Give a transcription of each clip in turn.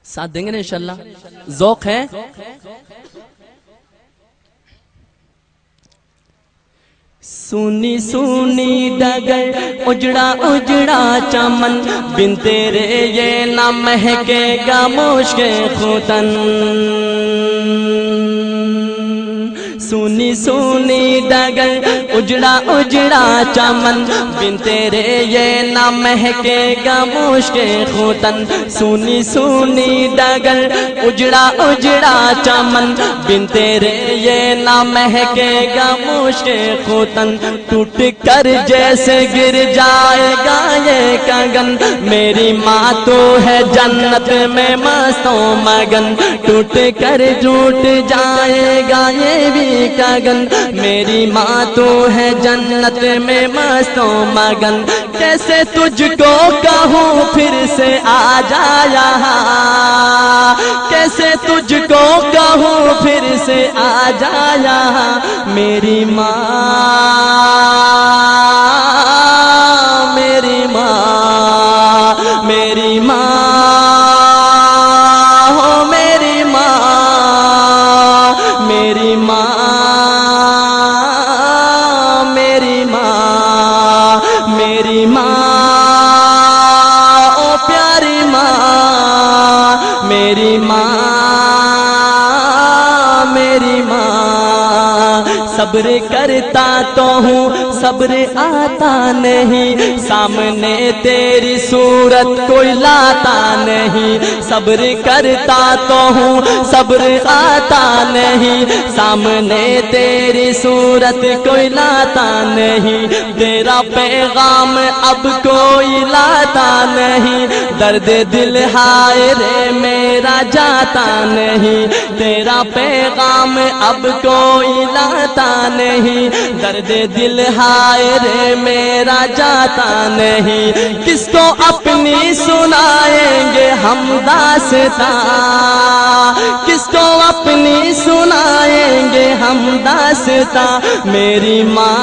ساتھ دیں گے نا انشاءاللہ؟ ذوق ہے؟ سونی سونی ڈگر اجڑا اجڑا چمن بن تیرے یہ نہ مہکے گا مشک ختن سونی سونی ڈگر اجڑا اجڑا چمن بن تیرے یہ نہ مہکے گا مشک ختن سونی سونی ڈگر اجڑا اجڑا چمن بن تیرے یہ نہ مہکے گا مشک ختن ٹوٹ کر جیسے گر جائے گا یہ کگن میری ماں تو ہے جنت میں مست و مگن ٹوٹ کر ٹوٹ جائے گا یہ بھی کگن میری ماں تو ہے جنت میں مست و مگن کیسے تجھ کو کہوں پھر سے آ جا یہاں کیسے تجھ کو کہوں پھر سے آ جا یہاں میری ماں میری ماں میری ماں ہو میری ماں میری ماں میری ماں میری ماں او پیاری ماں میری ماں میری ماں صبر کرتا تو ہوں صبر آتا نہیں سامنے تیری صورت کوئی لاتا نہیں صبر کرتا تو ہوں صبر آتا نہیں سامنے تیری صورت کوئی لاتا نہیں تیرا پیغام اب کوئی لاتا نہیں درد دل ہائے رے میرا جاتا نہیں تیرا پیغام اب کوئی لاتا نہیں درد دل ہائے رے میرا جاتا نہیں کس کو اپنی سنائیں گے ہم داستاں کس کو اپنی سنائیں گے ہم داستاں میری ماں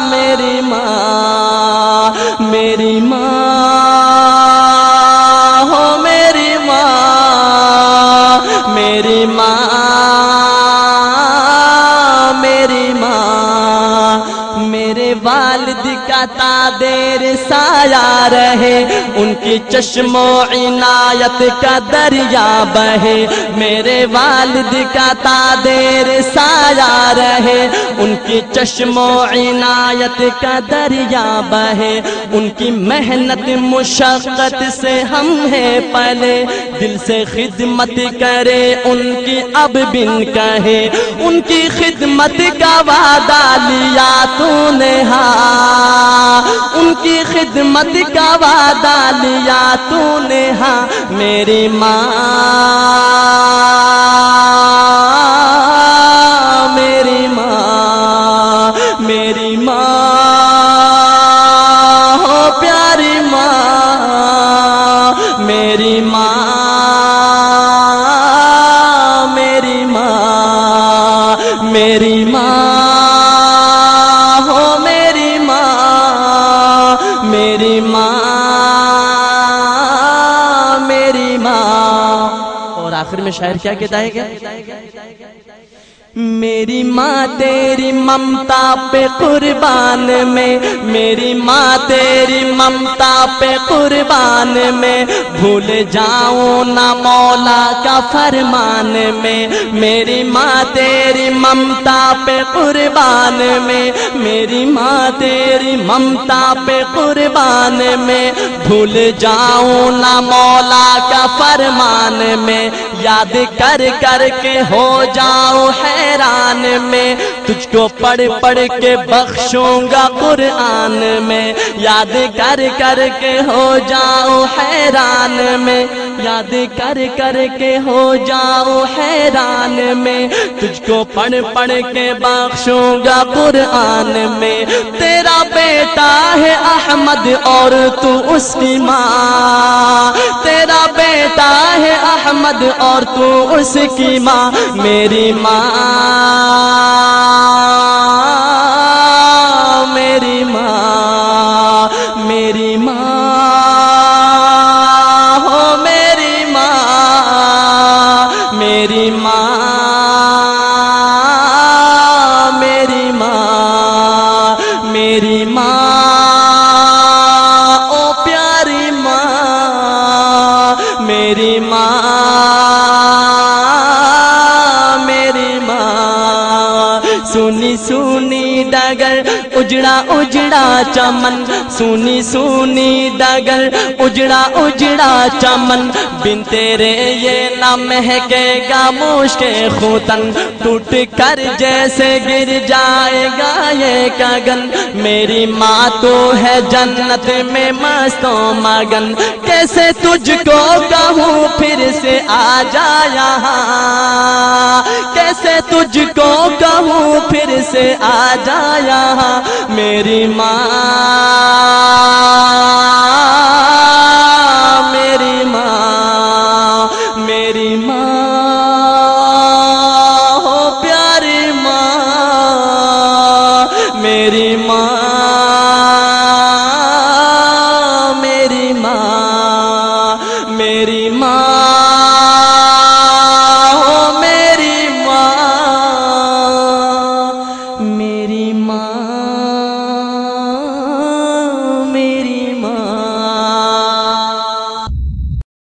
میری ماں میری ماں ہو میری ماں میری ماں میری ماں میرے والد کا تادیر سایہ رہے ان کی چشم و عنایت کا دریا بہے میرے والد کا تادیر سایہ رہے ان کی چشم و عنایت کا دریا بہے ان کی محنت مشقت سے ہم ہیں پلے دل سے خدمت کرے ان کی اب بن کہے ان کی خدمت کا وعدہ لیا تو نے ہاں ان کی خدمت کا وعدہ لیا تو نے ہاں میری ماں میری ماں میری ماں ہو پیاری ماں میری ماں میری ماں میری ماں ہو میری ماں میری ماں میری ماں اور آخر میں شاعر کیا کہتا ہے کہ میری ماں تیری ممتا پہ قربان میں میری ماں تیری ممتا پہ قربان میں بھول جاؤں نہ مولا کا فرمان میں میری ماں تیری ممتا پہ قربان میں میری ماں تیری ممتا پہ قربان میں بھول جاؤں نہ مولا کا فرمان میں یاد کر کر کے ہو جاؤں حیران میں تجھ کو پڑھ پڑھ کے بخشوں گا قرآن میں یاد کر کر کے ہو جاؤں حیران میں یاد کر کر کے ہو جاؤں حیران میں تجھ کو پڑھ پڑھ کے بخشوں گا قرآن میں تیرا بیٹا ہے احمد اور تو اس کی ماں تیرا بیٹا ہے احمد اور تو اس کی ماں میری ماں میری ماں او پیاری ماں میری ماں میری ماں سونی سونی ڈگر اجڑا اجڑا چمن سونی سونی ڈگر اجڑا اجڑا چمن بن تیرے یہ نہ مہکے گا مشک خوتن ٹوٹ کر جیسے گر جائے گا یہ گگن میری ماں تو ہے جنت میں مست و مگن کیسے تجھ کو کہوں پھر سے آ جا یہاں کیسے تجھ کو کہوں پھر سے آ جا یہاں میری ماں میری ماں میری ماں